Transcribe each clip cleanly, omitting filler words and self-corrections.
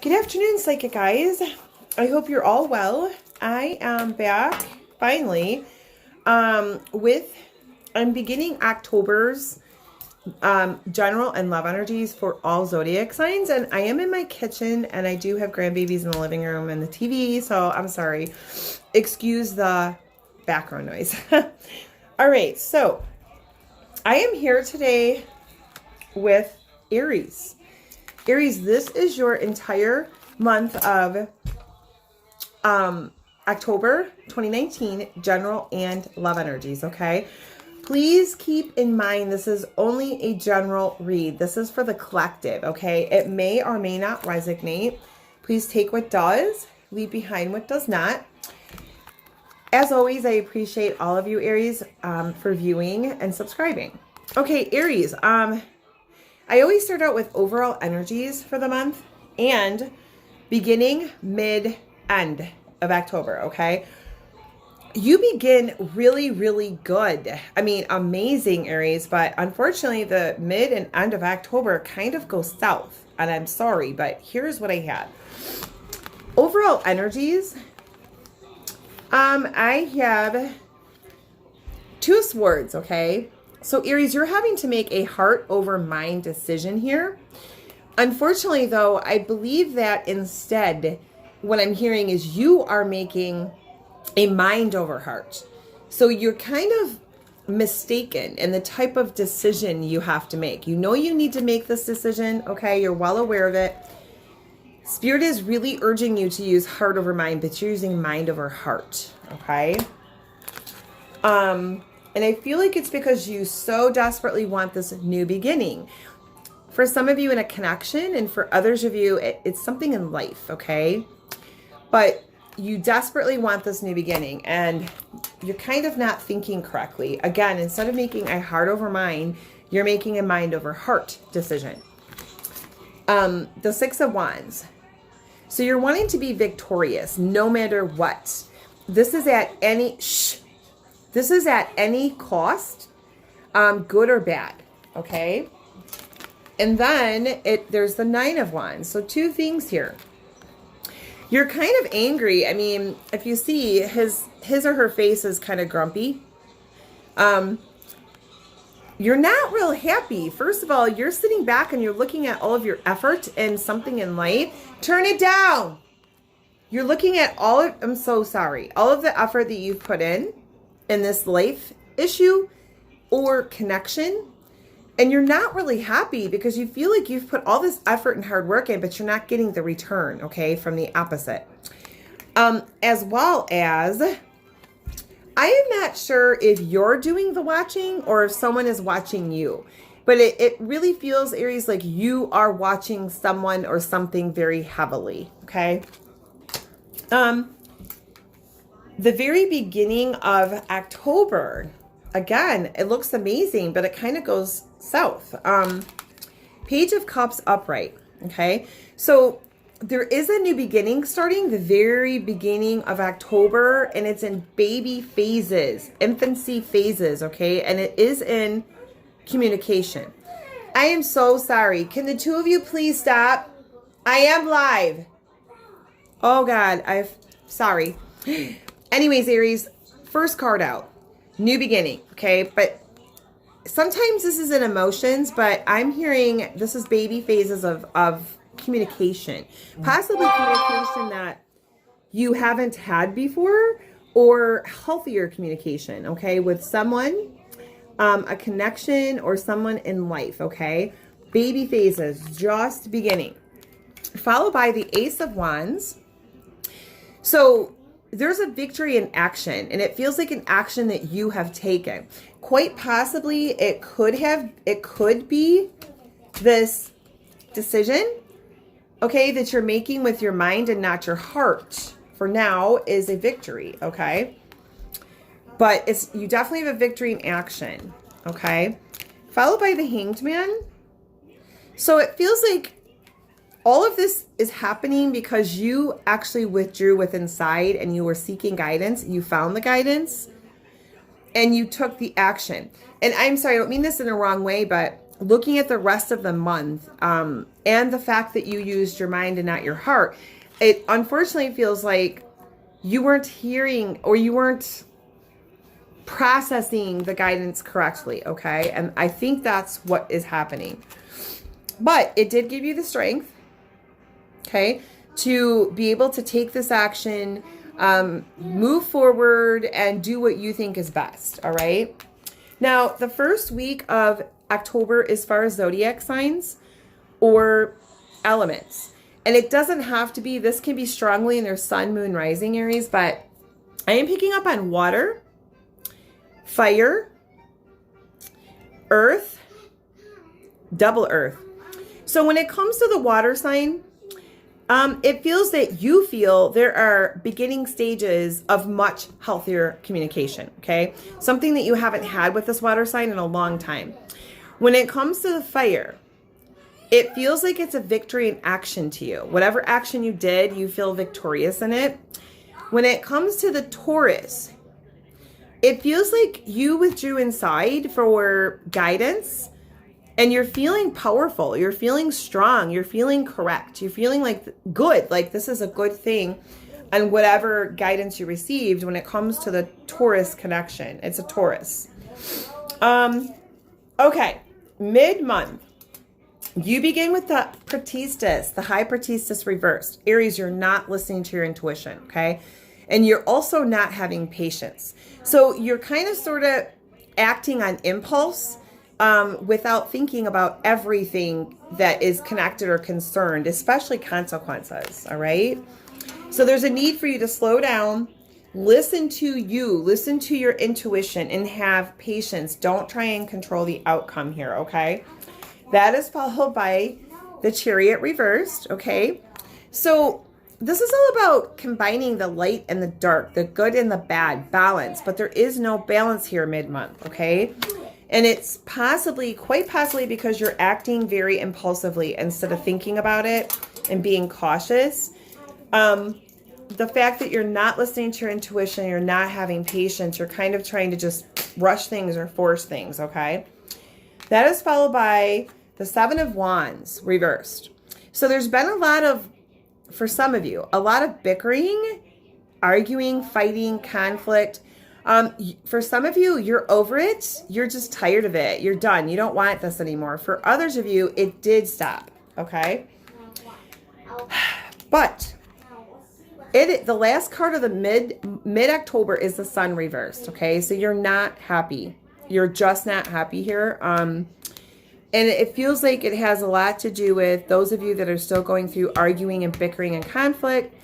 Good afternoon, psychic guys. I hope you're all well. I am back finally with I'm beginning October's general and love energies for all zodiac signs, and I am in my kitchen and I do have grandbabies in the living room and the TV, so I'm sorry. Excuse the background noise. All right, so I am here today with Aries. Aries, this is your entire month of October 2019, general and love energies, okay? Please keep in mind this is only a general read. This is for the collective, okay? It may or may not resonate. Please take what does, leave behind what does not. As always, I appreciate all of you, Aries, for viewing and subscribing. Okay, Aries, I always start out with overall energies for the month and beginning, mid, end of October, okay? You begin really, really good. I mean, amazing, Aries, but unfortunately, the mid and end of October kind of go south, and I'm sorry, but here's what I had. Overall energies, I have two of swords, okay? So Aries, you're having to make a heart over mind decision here. Unfortunately, though, I believe that instead, what I'm hearing is you are making a mind over heart. So you're kind of mistaken in the type of decision you have to make. You know you need to make this decision, okay? You're well aware of it. Spirit is really urging you to use heart over mind, but you're using mind over heart, okay? And I feel like it's because you so desperately want this new beginning. For some of you in a connection, and for others of you, it's something in life, okay? But you desperately want this new beginning, and you're kind of not thinking correctly. Again, instead of making a heart over mind, you're making a mind over heart decision. The Six of Wands. So you're wanting to be victorious no matter what. This is at any... This is at any cost, good or bad, okay? And then there's the Nine of Wands. So two things here. You're kind of angry. I mean, if you see, his or her face is kind of grumpy. You're not real happy. First of all, you're sitting back and you're looking at all of your effort and something in light. Turn it down. You're looking at I'm so sorry, all of the effort that you've put in this life issue or connection, and you're not really happy because you feel like you've put all this effort and hard work in, but you're not getting the return, okay, from the opposite. As well as, I am not sure if you're doing the watching or if someone is watching you, but it really feels, Aries, like you are watching someone or something very heavily, okay? The very beginning of October, again, it looks amazing, but it kind of goes south. Page of Cups upright, okay? So there is a new beginning starting the very beginning of October, and it's in baby phases, infancy phases, okay? And it is in communication. I am so sorry. Can the two of you please stop? I am live. Oh God, sorry. Anyways, Aries, first card out, new beginning, okay? But sometimes this is in emotions, but I'm hearing this is baby phases of communication, possibly communication that you haven't had before, or healthier communication, okay, with someone, a connection or someone in life, okay? Baby phases, just beginning, followed by the Ace of Wands. So there's a victory in action, and it feels like an action that you have taken. Quite possibly it could be this decision, okay, that you're making with your mind and not your heart for now is a victory, okay? But you definitely have a victory in action, okay? Followed by the Hanged Man. So it feels like all of this is happening because you actually withdrew with inside and you were seeking guidance. You found the guidance and you took the action. And I'm sorry, I don't mean this in a wrong way, but looking at the rest of the month, and the fact that you used your mind and not your heart, it unfortunately feels like you weren't hearing or you weren't processing the guidance correctly, okay? And I think that's what is happening. But it did give you the strength, okay, to be able to take this action, move forward, and do what you think is best, all right? Now, the first week of October as far as zodiac signs or elements, and it doesn't have to be, this can be strongly in their sun, moon, rising Aries, but I am picking up on water, fire, earth, double earth. So when it comes to the water sign, it feels that you feel there are beginning stages of much healthier communication, okay? Something that you haven't had with this water sign in a long time. When it comes to the fire, it feels like it's a victory in action to you. Whatever action you did, you feel victorious in it. When it comes to the Taurus, it feels like you withdrew inside for guidance, and you're feeling powerful, you're feeling strong, you're feeling correct, you're feeling like good, like this is a good thing, and whatever guidance you received when it comes to the Taurus connection. It's a Taurus. Okay, mid-month, you begin with the Priestess, the High Priestess reversed. Aries, you're not listening to your intuition, okay? And you're also not having patience. So you're kind of sort of acting on impulse, without thinking about everything that is connected or concerned, especially consequences, all right? So there's a need for you to slow down, listen to you, listen to your intuition, and have patience. Don't try and control the outcome here, okay? That is followed by the Chariot reversed, okay? So this is all about combining the light and the dark, the good and the bad, balance, but there is no balance here mid-month, okay? And it's possibly, quite possibly, because you're acting very impulsively instead of thinking about it and being cautious. The fact that you're not listening to your intuition, you're not having patience, you're kind of trying to just rush things or force things, okay? That is followed by the Seven of Wands reversed. So there's been a lot of, for some of you, a lot of bickering, arguing, fighting, conflict. For some of you, you're over it. You're just tired of it. You're done. You don't want this anymore. For others of you, it did stop. Okay. But the last card of the mid-October is the Sun reversed. Okay. So you're not happy. You're just not happy here. And it feels like it has a lot to do with those of you that are still going through arguing and bickering and conflict.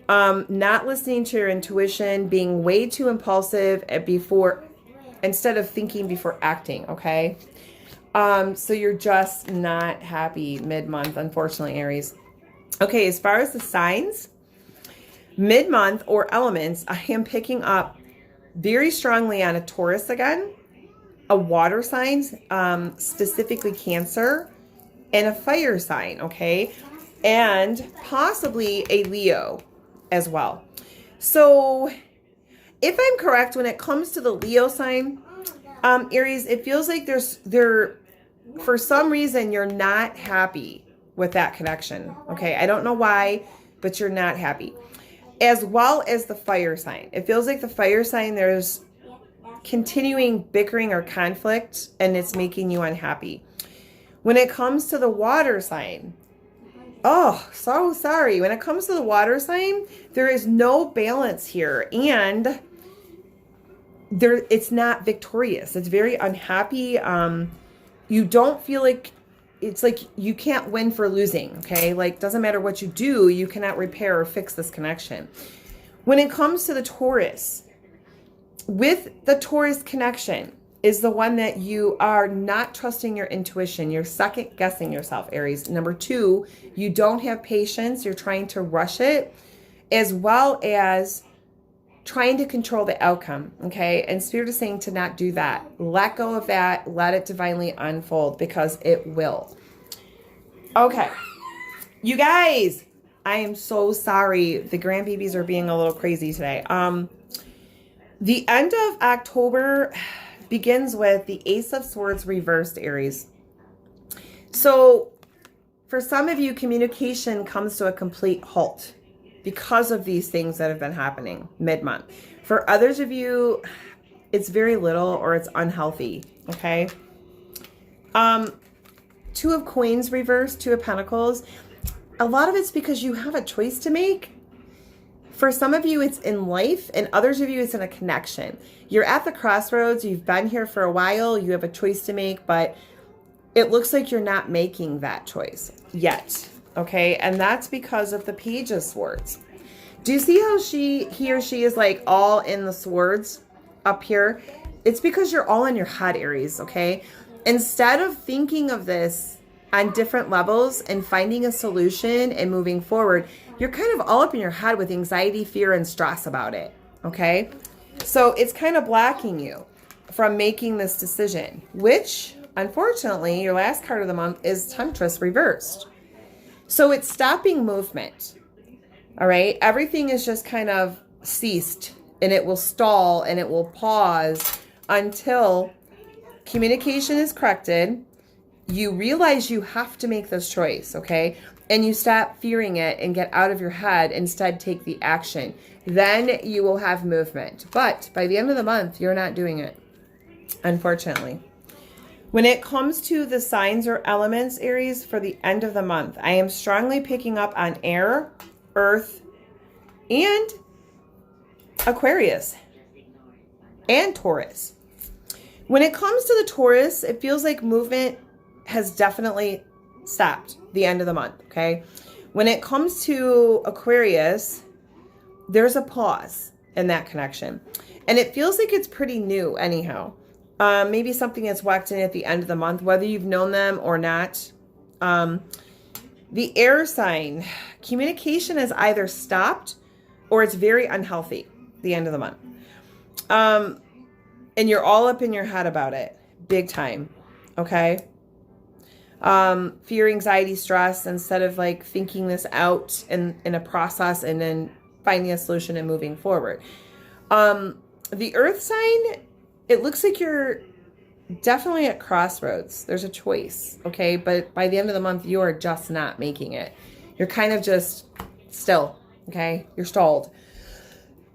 Not listening to your intuition, being way too impulsive instead of thinking before acting, okay? So you're just not happy mid-month, unfortunately, Aries. Okay, as far as the signs, mid-month or elements, I am picking up very strongly on a Taurus again, a water sign, specifically Cancer, and a fire sign, okay? And possibly a Leo as well. So if I'm correct, when it comes to the Leo sign, Aries, it feels like for some reason, you're not happy with that connection. Okay. I don't know why, but you're not happy. As well as the fire sign. It feels like the fire sign, there's continuing bickering or conflict, and it's making you unhappy. When it comes to the water sign, oh, so sorry. When it comes to the water sign, there is no balance here, and it's not victorious. It's very unhappy. You don't feel like, it's like you can't win for losing, okay? Like, doesn't matter what you do, you cannot repair or fix this connection. When it comes to the Taurus, with the Taurus connection is the one that you are not trusting your intuition. You're second guessing yourself, Aries. Number two, you don't have patience. You're trying to rush it, as well as trying to control the outcome, okay? And Spirit is saying to not do that. Let go of that. Let it divinely unfold, because it will. Okay. You guys, I am so sorry. The grandbabies are being a little crazy today. The end of October begins with the Ace of Swords reversed, Aries. So for some of you, communication comes to a complete halt because of these things that have been happening mid-month. For others of you, it's very little or it's unhealthy, okay? Two of Coins reversed, Two of Pentacles. A lot of it's because you have a choice to make. For some of you, it's in life, and others of you, it's in a connection. You're at the crossroads. You've been here for a while. You have a choice to make, but it looks like you're not making that choice yet, okay? And that's because of the Page of Swords. Do you see how he or she is like all in the swords up here? It's because you're all in your head, Aries, okay? Instead of thinking of this on different levels and finding a solution and moving forward, you're kind of all up in your head with anxiety, fear, and stress about it, okay? So it's kind of blocking you from making this decision, which, unfortunately, your last card of the month is Temptress reversed. So it's stopping movement, all right? Everything is just kind of ceased, and it will stall, and it will pause until communication is corrected. You realize you have to make this choice, okay? And you stop fearing it and get out of your head, instead take the action. Then you will have movement. But by the end of the month, you're not doing it, unfortunately. When it comes to the signs or elements, Aries, for the end of the month, I am strongly picking up on air, earth, and Aquarius, and Taurus. When it comes to the Taurus, it feels like movement has definitely stopped the end of the month, okay? When it comes to Aquarius, there's a pause in that connection. And it feels like it's pretty new anyhow. Maybe something that's walked in at the end of the month, whether you've known them or not. The air sign, communication is either stopped or it's very unhealthy the end of the month. And you're all up in your head about it, big time, okay? Fear, anxiety, stress, instead of like thinking this out in a process and then finding a solution and moving forward. The earth sign, it looks like you're definitely at crossroads. There's a choice, okay? But by the end of the month, you are just not making it. You're kind of just still, okay? You're stalled.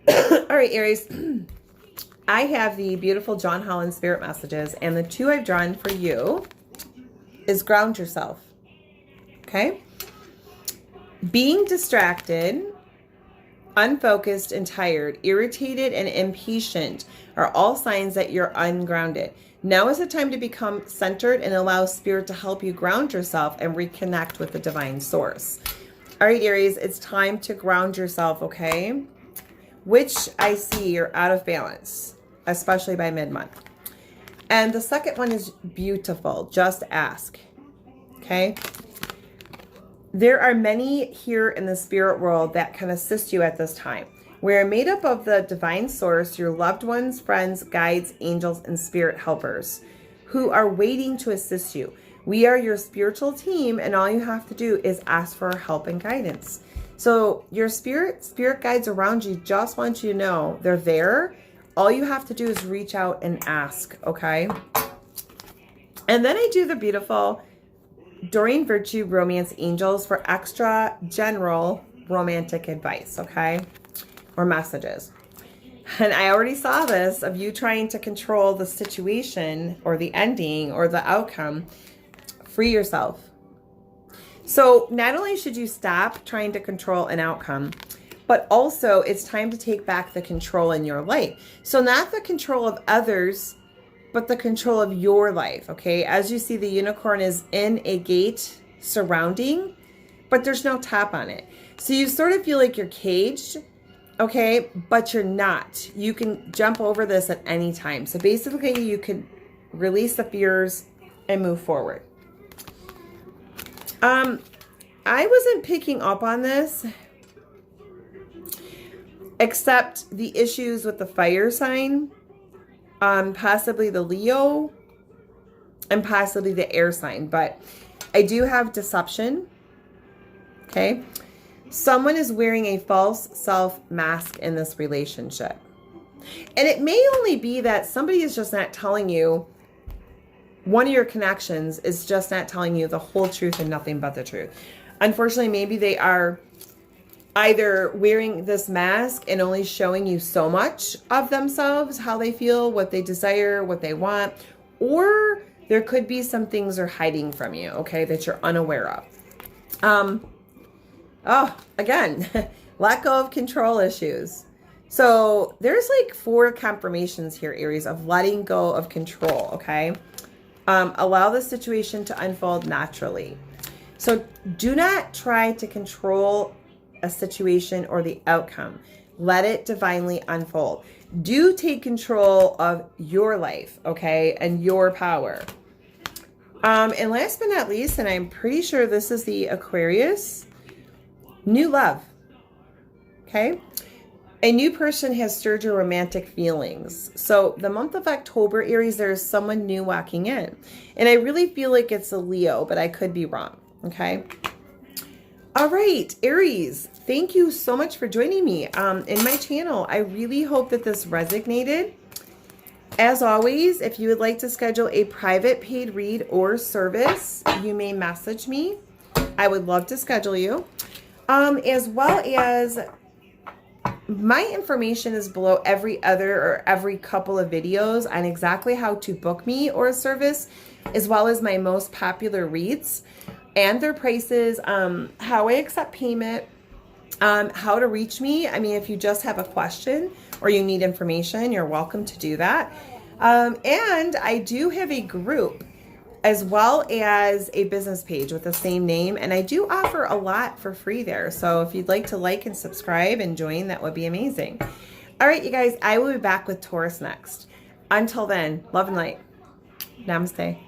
All right, Aries. I have the beautiful John Holland Spirit Messages, and the two I've drawn for you is ground yourself, okay? Being distracted, unfocused and tired, irritated and impatient are all signs that you're ungrounded. Now is the time to become centered and allow Spirit to help you ground yourself and reconnect with the divine source. All right, Aries, it's time to ground yourself, okay? Which I see you're out of balance, especially by mid-month. And the second one is beautiful. Just ask. Okay? There are many here in the spirit world that can assist you at this time. We are made up of the divine source, your loved ones, friends, guides, angels, and spirit helpers who are waiting to assist you. We are your spiritual team, and all you have to do is ask for help and guidance. So your spirit guides around you just want you to know they're there. All you have to do is reach out and ask, okay? And then I do the beautiful Doreen Virtue Romance Angels for extra general romantic advice, okay? Or messages. And I already saw this of you trying to control the situation or the ending or the outcome. Free yourself. So not only should you stop trying to control an outcome, but also it's time to take back the control in your life. So not the control of others, but the control of your life, okay? As you see, the unicorn is in a gate surrounding, but there's no top on it. So you sort of feel like you're caged, okay? But you're not. You can jump over this at any time. So basically you can release the fears and move forward. I wasn't picking up on this, except the issues with the fire sign, possibly the Leo, and possibly the air sign. But I do have deception, okay? Someone is wearing a false self mask in this relationship. And it may only be that somebody is just not telling you one of your connections is just not telling you the whole truth and nothing but the truth. Unfortunately, maybe they are either wearing this mask and only showing you so much of themselves, how they feel, what they desire, what they want, or there could be some things they're hiding from you, okay, that you're unaware of. Again, let go of control issues. So there's like 4 confirmations here, Aries, of letting go of control, okay? Allow the situation to unfold naturally. So do not try to control a situation or the outcome. Let it divinely unfold. Do take control of your life, okay, and your power. And last but not least, and I'm pretty sure this is the Aquarius, new love, okay? A new person has stirred your romantic feelings. So the month of October, Aries, there's someone new walking in. And I really feel like it's a Leo, but I could be wrong, okay? All right, Aries, thank you so much for joining me in my channel. I really hope that this resonated. As always, if you would like to schedule a private paid read or service, you may message me. I would love to schedule you. As well as my information is below every other or every couple of videos on exactly how to book me or a service, as well as my most popular reads and their prices, how I accept payment, how to reach me. I mean, if you just have a question or you need information, you're welcome to do that. And I do have a group as well as a business page with the same name. And I do offer a lot for free there. So if you'd like to like and subscribe and join, that would be amazing. All right, you guys, I will be back with Taurus next. Until then, love and light. Namaste.